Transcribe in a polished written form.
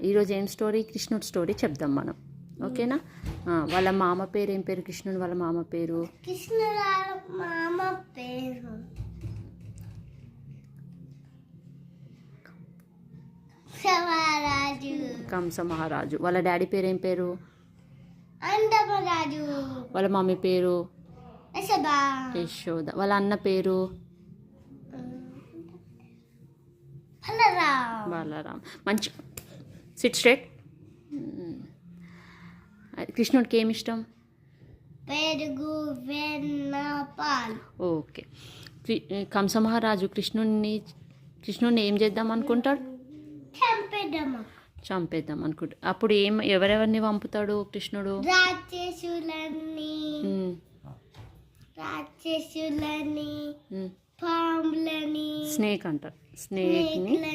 ఈరోజు ఏం స్టోరీ? కృష్ణుడి స్టోరీ చెప్దాం మనం, ఓకేనా? వాళ్ళ మామ పేరు ఏం పేరు? కృష్ణుడు వాళ్ళ మామ పేరు కంస మహారాజు. వాళ్ళ డాడీ పేరు ఏం పేరు? వాళ్ళ మమ్మీ పేరు యశోద. వాళ్ళ అన్న పేరు బలరాం. మంచి సిట్ స్ట్రేట్. కృష్ణుడికి ఏమి ఇష్టం? పెరుగు, వెన్న, పాలు. ఓకే. కంస మహారాజు కృష్ణుడిని ఏం చేద్దాం అనుకుంటాడు? చంపేద్దాం అనుకుంటాడు. అప్పుడు ఎవరెవరిని పంపుతాడు కృష్ణుడు? రాక్షసులని, పాములని, స్నేక్ అంటారు. స్నేక్ని